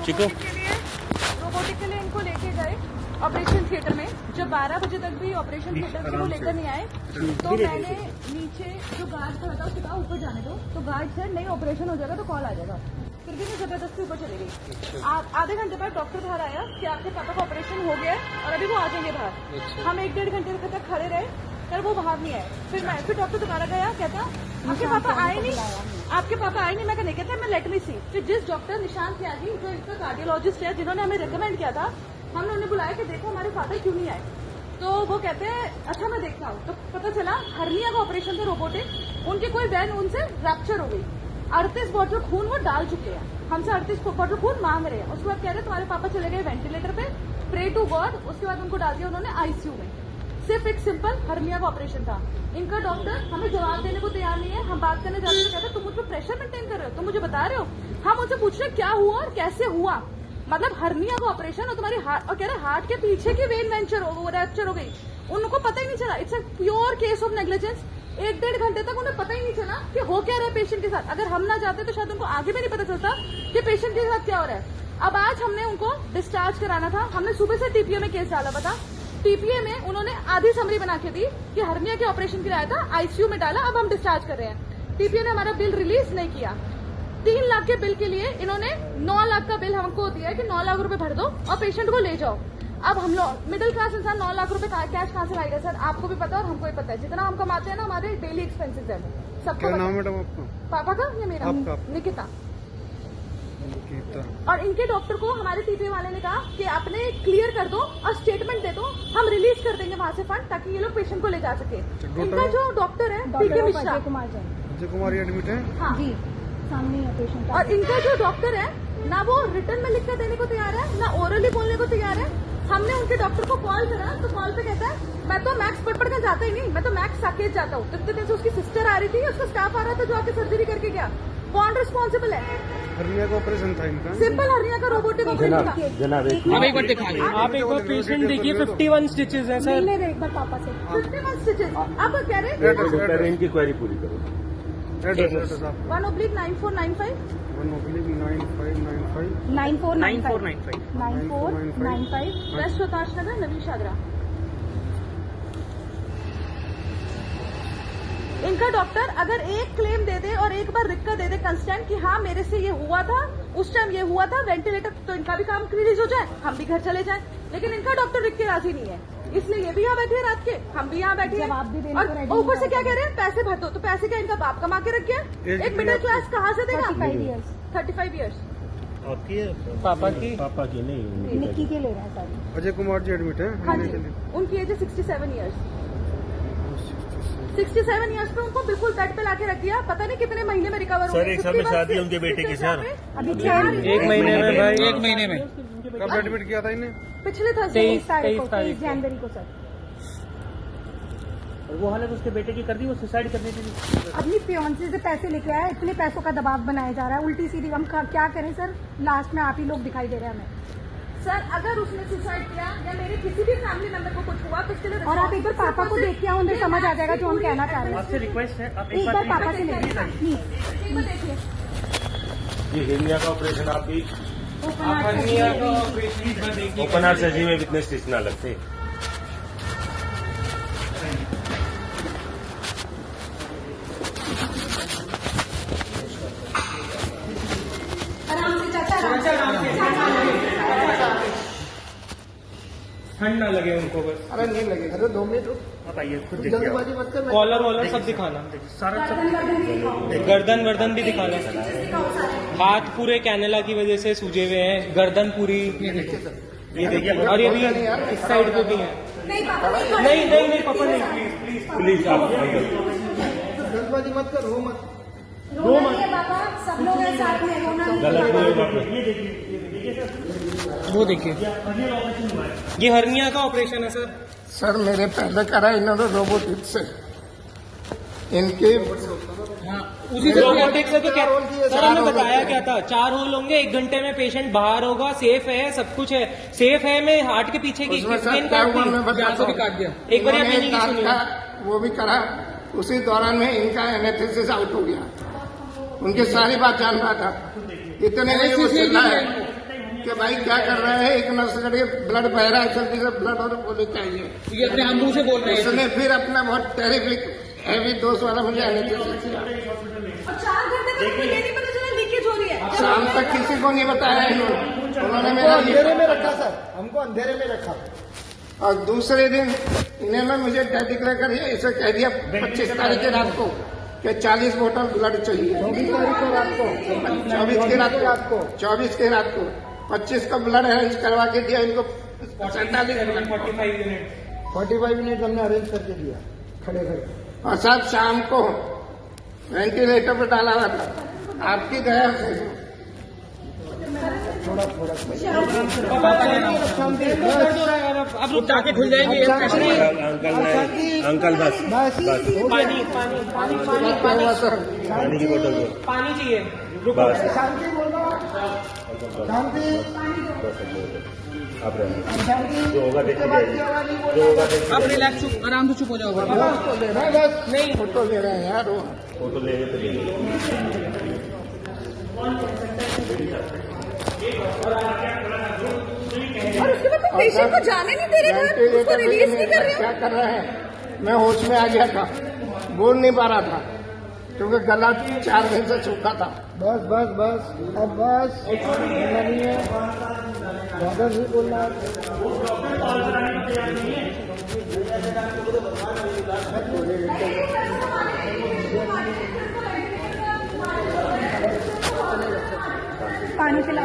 Chico robotic के लिए इनको लेके गए ऑपरेशन थिएटर में। जब 12 बजे तक भी ऑपरेशन थिएटर से वो लेकर नहीं आए तो मैंने नीचे जो गार्ड खड़ा था उससे कहा ऊपर जाने दो, तो गार्ड से नहीं ऑपरेशन हो जाएगा तो कॉल आ जाएगा। फिर भी मैं जबरदस्ती ऊपर चली गई। आधे घंटे बाद डॉक्टर बाहर आया कि आपके पापा का ऑपरेशन हो गया है और अभी वो आ जाएंगे बाहर। हम 1-1.5 घंटे तक खड़े रहे, फिर वो बाहर नहीं आए। फिर डॉक्टर दोबारा गया, कहता आपके पापा आए नहीं, आपके पापा आए नहीं। मैं नहीं कहता, मैं लेट मी सी। फिर जिस डॉक्टर निशांत त्यागी जो इनका कार्डियोलॉजिस्ट है, जिन्होंने हमें रिकमेंड किया था, हमने उन्हें बुलाया कि देखो हमारे फादर क्यों नहीं आए। तो वो कहते हैं अच्छा मैं देखता हूँ। तो पता चला हर्निया का ऑपरेशन था रोबोटिक, उनकी कोई वेन उनसे रैप्चर हो गई। 38 बॉटल खून वो डाल चुके हैं, हमसे 38 बॉटल खून मांग रहे हैं। उसके बाद कह रहे तुम्हारे पापा चले गए वेंटिलेटर पे, प्रे टू गॉड। उसके बाद उनको डाल दिया उन्होंने आईसीयू में। सिर्फ एक सिंपल हर्निया का ऑपरेशन था। इनका डॉक्टर हमें जवाब देने को तैयार नहीं है। हम बात करने जाते हैं, कहते तुम मुझ पर प्रेशर मेंटेन कर रहे हो, तुम मुझे बता रहे हो। हम उनसे पूछ रहे क्या हुआ और कैसे हुआ, मतलब हर्निया का ऑपरेशन और तुम्हारी हार्ट, और कह रहे हार्ट के पीछे की वेन रैप्चर हो गई। उनको पता ही नहीं चला। It's a pure case of negligence. 1-1.5 घंटे तक उन्हें पता ही नहीं चला कि हो क्या रहा है पेशेंट के साथ। अगर हम ना जाते तो शायद उनको आगे भी नहीं पता चलता कि पेशेंट के साथ क्या हो रहा है। अब आज हमने उनको डिस्चार्ज कराना था। हमने सुबह से टीपीए में केस डाला था। टीपीए में उन्होंने आधी समरी बना के दी कि हर्निया के ऑपरेशन के लिए आया था, आईसीयू में डाला, अब हम डिस्चार्ज कर रहे हैं। टीपीए ने हमारा बिल रिलीज नहीं किया। 3 लाख के बिल के लिए इन्होंने 9 लाख का बिल हमको दिया है कि 9 लाख रुपए भर दो और पेशेंट को ले जाओ। अब हम लोग मिडिल क्लास इंसान 9 लाख रुपए कैश कहाँ से लाएगा सर? आपको भी पता है और हमको भी पता है। जितना हम कमाते हैं ना, हमारे डेली एक्सपेंसेस है सबको। क्या नाम है मैडम आपका? पापा का या मेरा? निकिता। और इनके डॉक्टर को हमारे टीपीए वाले ने कहा कि आपने क्लियर कर दो और स्टेटमेंट दे दो, हम रिलीज कर देंगे वहाँ से फंड ताकि ये लोग पेशेंट को ले जा सके। इनका जो डॉक्टर है पीके मिश्रा, अजय कुमार एडमिट है। हाँ जी, सामने है पेशेंट। और इनका जो डॉक्टर है ना वो रिटर्न में लिख कर देने को तैयार है, ना ओरली बोलने को तैयार है। हमने उनके डॉक्टर को कॉल करा तो कॉल पे कहता है मैं तो मैक्स पढ़ कर जाता ही नहीं, मैं तो मैक्स साकेत जाता हूँ। इतने दिन से उसकी सिस्टर आ रही थी, उसका स्टाफ आ रहा था जो आके सर्जरी करके गया। कौन रिस्पॉन्सिबल है? हर्निया का ऑपरेशन था इनका, सिंपल हर्निया का रोबोटिक ऑपरेशन था। आप एक बार दिखाइए, आप एक बार पेशेंट देखिए। 51 स्टिचेस हैं सर। मिलने एक बार पापा से 51 स्टिचेस। अब कह रहे हैं इनकी क्वेरी पूरी करो। एड्रेस 1/9495 9495 वेस्ट प्रकाश नगर, नवीन शागरा। इनका डॉक्टर अगर एक क्लेम दे दे और एक बार लिख कर दे दे कंस्टेंट कि हाँ मेरे से ये हुआ था, उस टाइम ये हुआ था, वेंटिलेटर, तो इनका भी काम रिलीज हो जाए, हम भी घर चले जाएं। लेकिन इनका डॉक्टर लिख के राजी नहीं है, इसलिए ये भी यहाँ बैठे हैं रात के, हम भी यहाँ बैठे हैं। और ऊपर से क्या कह रहे हैं, पैसे भर दो। तो पैसे क्या इनका बाप कमा के रख गया? एक मिडिल क्लास कहाँ से देगा? 35 ईयर्स। आपकी है? पापा की नहीं, निक्की के ले रहे हैं सर। अजय कुमार जी एडमिट है। हाँ जी, उनकी एज है 67 ईयर्स। 67 ईयर्स पे उनको बिल्कुल बेड पे लाके रख दिया। पता नहीं कितने महीने में रिकवर सर, एक साल में शादी है उनके बेटे की सर। अभी 1 महीने में भाई, 1 महीने में। कब एडमिट किया था इन्हें? पिछले 23 जनवरी को सर। और वो हालत उसके बेटे की कर दी, वो सुसाइड करने के लिए अपनी फियांसे से पैसे लेके आया। इतने पैसों का दबाव बनाया जा रहा है, उल्टी सीधी। हम क्या करें सर? लास्ट में आप ही लोग दिखाई दे रहे हैं हमें। सर अगर उसने सुसाइड किया या मेरे किसी भी फैमिली मेंबर को कुछ हुआ तो उसके लिए, और आप एक बार पापा को देख के आओ, उन्हें समझ आ जाएगा जो हम कहना चाह रहे हैं। आपसे रिक्वेस्ट है, आप एक बार पापा से ले लीजिए। देखिए ये हिरनिया का ऑपरेशन आपकी हर्निया का ऑपरेशन ओपन हार्ट सर्जरी में कितने स्टिच ना लगते? ठंड ना लगे उनको बस। अरे नहीं लगेगा। अरे 2 मिनट आप आइए, खुद देखिए। कॉलर वॉलर सब दिखाना, सारा गर्दन भी दिखाना। हाथ पूरे कैनेला की वजह से सूजे हुए हैं, गर्दन पूरी, ये देखिए। और ये भी इस साइड पे भी है। नहीं पापा नहीं, प्लीज आप जल्दबाजी मत कर, रो मत। पापा सब लोग हैं साथ में, रोना नहीं। वो देखिए, ये हर्निया का ऑपरेशन है सर। सर मेरे पहले करा इन्होंने रोबोटिक से। इनके उसी रोबोटिक से तो क्या सर, हमें बताया क्या था? 4 होल होंगे, 1 घंटे में पेशेंट बाहर होगा, सेफ है, सब कुछ है, सेफ है। मैं हार्ट के पीछे की उसमें सर क्या हुआ मैं बताता हूँ। एक बार वो भी करा, उसी दौरान में इनका एनेस्थीसिस आउट हो गया। उनकी सारी बात जान रहा था, इतने में वो चिल्लाया कि भाई क्या कर रहे हैं, एक नर्स करके ब्लड बह रहा है, जल्दी से ब्लड और पुलिस चाहिए। ये अपने हम मुंह से बोल रहे हैं। उसने फिर अपना बहुत टेरिफिक हैवी डोज वाला मुझे एनेस्थीसिस किया। और 4 घंटे तक मुझे ये नहीं पता चला लीकेज हो रही है। शाम तक किसी को नहीं बताया इन्होंने, उन्होंने हमको मेरा अंधेरे में रखा सर, हमको अंधेरे में रखा। और दूसरे दिन इन्होंने मुझे डेथ डिक्लेयर कर दिया, इसे कह दिया 25 तारीख की रात को कि 40 बोतल ब्लड चाहिए। 24 तारीख को रात को, 24 की रात को 25 का ब्लड अरेंज करवा के दिया इनको। 47 मिनट 45 मिनट हमने अरेंज करके दिया खड़े खड़े। और सब शाम को वेंटिलेटर पर डाला हुआ था। आपकी दया से अब रुक जाके खुल जाएंगे। अंकल बस पानी पानी पानी पानी क्या हुआ सर? पानी की बोतल दो पानी चाहिए। बस शांति बोलो, शांति आप रहना शांति। जो होगा देखिए उसके बाद की आवाज नहीं जो होगा बोलना। आप रिलैक्स चुप आराम से चुप हो जाओ। फोटो ले रहा है बस। नहीं फोटो ले रहे हैं यार वो। फोटो ले तो ले और उसके बाद तुम पेशेंट को जाने नहीं दे रहे थे, उसको रिलीज नहीं कर रहे हो। क्या कर रहे हैं? मैं होश में आ गया था, बोल नहीं पा रहा था क्योंकि गला 4 दिन से सूखा था। बस बस बस, अब बस बोलना नहीं है, ज्यादा नहीं बोलना है। पानी पिला